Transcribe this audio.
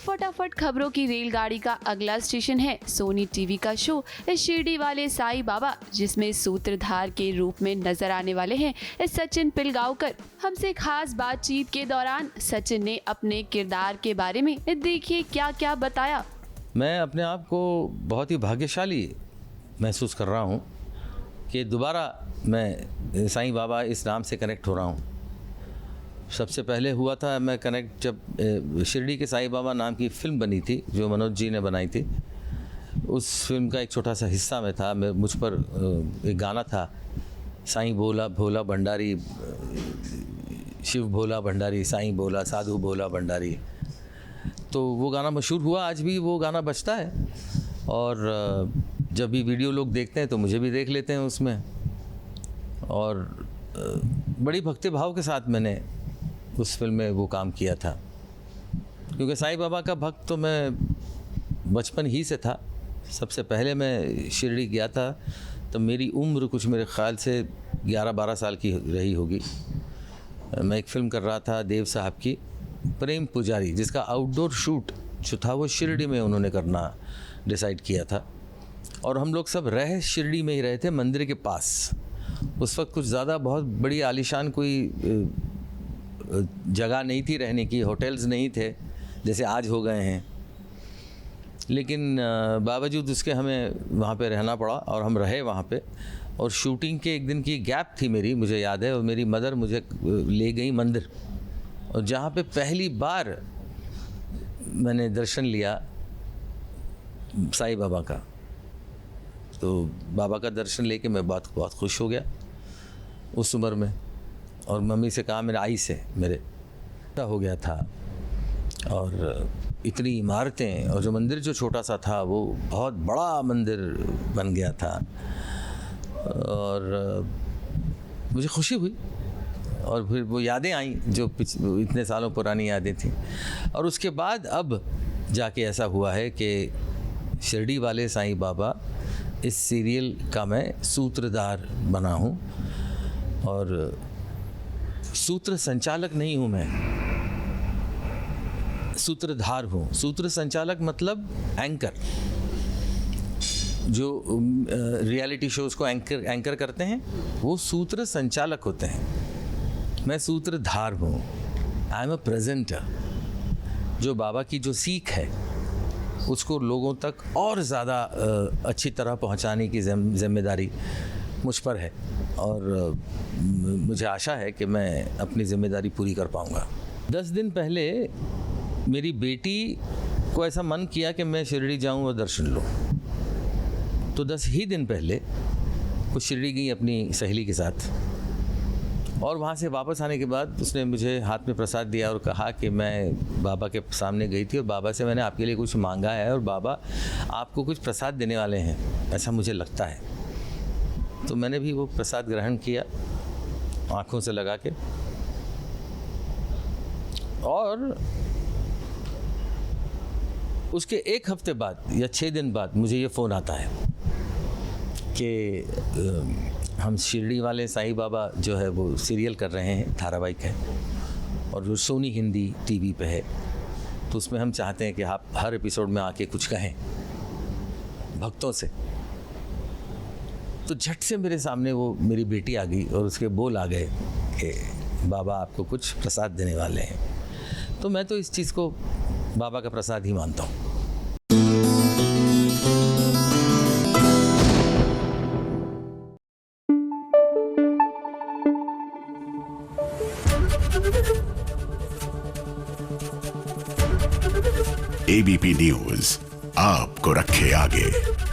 फटाफट खबरों की रेलगाड़ी का अगला स्टेशन है सोनी टीवी का शो इस शिरडी वाले साईं बाबा, जिसमें सूत्रधार के रूप में नजर आने वाले हैं इस सचिन पिलगांवकर। हमसे खास बातचीत के दौरान सचिन ने अपने किरदार के बारे में देखिए क्या क्या बताया। मैं अपने आप को बहुत ही भाग्यशाली महसूस कर रहा हूँ कि दोबारा मैं साईं बाबा इस नाम से कनेक्ट हो रहा हूँ। सबसे पहले हुआ था मैं कनेक्ट जब शिरडी के साईं बाबा नाम की फ़िल्म बनी थी जो मनोज जी ने बनाई थी। उस फिल्म का एक छोटा सा हिस्सा में था। मुझ पर एक गाना था, साईं बोला भोला भंडारी, शिव भोला भंडारी, साईं बोला साधु भोला भंडारी। तो वो गाना मशहूर हुआ, आज भी वो गाना बजता है और जब भी वीडियो लोग देखते हैं तो मुझे भी देख लेते हैं उसमें। और बड़ी भक्ति भाव के साथ मैंने उस फिल्म में वो काम किया था, क्योंकि साईं बाबा का भक्त तो मैं बचपन ही से था। सबसे पहले मैं शिरडी गया था तब मेरी उम्र कुछ मेरे ख्याल से 11-12 साल की रही होगी। मैं एक फ़िल्म कर रहा था देव साहब की, प्रेम पुजारी, जिसका आउटडोर शूट जो था वो शिरडी में उन्होंने करना डिसाइड किया था। और हम लोग सब रह शिरडी में ही रहे थे, मंदिर के पास। उस वक्त कुछ ज़्यादा बहुत बड़ी आलीशान कोई जगह नहीं थी रहने की, होटल्स नहीं थे जैसे आज हो गए हैं। लेकिन बावजूद उसके हमें वहाँ पे रहना पड़ा और हम रहे वहाँ पे। और शूटिंग के एक दिन की गैप थी मेरी, मुझे याद है, और मेरी मदर मुझे ले गई मंदिर, और जहाँ पे पहली बार मैंने दर्शन लिया साईं बाबा का। तो बाबा का दर्शन लेके मैं बहुत खुश हो गया उस उम्र में। और मम्मी से कहा, मेरे आई से मेरे हो गया था। और इतनी इमारतें, और जो मंदिर जो छोटा सा था वो बहुत बड़ा मंदिर बन गया था। और मुझे खुशी हुई और फिर वो यादें आई जो इतने सालों पुरानी यादें थी। और उसके बाद अब जाके ऐसा हुआ है कि शिरडी वाले साईं बाबा इस सीरियल का मैं सूत्रधार बना हूँ। और सूत्र संचालक नहीं हूँ मैं, सूत्रधार हूँ। सूत्र संचालक मतलब एंकर, जो रियलिटी शोज़ को एंकर करते हैं वो सूत्र संचालक होते हैं। मैं सूत्रधार हूँ। I am a presenter. जो बाबा की जो सीख है उसको लोगों तक और ज़्यादा अच्छी तरह पहुँचाने की जिम्मेदारी मुझ पर है। और मुझे आशा है कि मैं अपनी जिम्मेदारी पूरी कर पाऊँगा। 10 दिन पहले मेरी बेटी को ऐसा मन किया कि मैं शिरडी जाऊँ और दर्शन लूँ। तो 10 ही दिन पहले वो शिरडी गई अपनी सहेली के साथ, और वहाँ से वापस आने के बाद उसने मुझे हाथ में प्रसाद दिया और कहा कि मैं बाबा के सामने गई थी और बाबा से मैंने आपके लिए कुछ मांगा है और बाबा आपको कुछ प्रसाद देने वाले हैं, ऐसा मुझे लगता है। तो मैंने भी वो प्रसाद ग्रहण किया आँखों से लगा के। और उसके 1 हफ्ते बाद या 6 दिन बाद मुझे ये फ़ोन आता है कि हम शिरडी वाले साईं बाबा जो है वो सीरियल कर रहे हैं, धारावाहिक है, और जो सोनी हिंदी टीवी पे है। तो उसमें हम चाहते हैं कि आप हर एपिसोड में आके कुछ कहें भक्तों से। तो झट से मेरे सामने वो मेरी बेटी आ गई और उसके बोल आ गए कि बाबा आपको कुछ प्रसाद देने वाले हैं। तो मैं तो इस चीज़ को बाबा का प्रसाद ही मानता हूँ। एबीपी न्यूज़ आपको रखे आगे।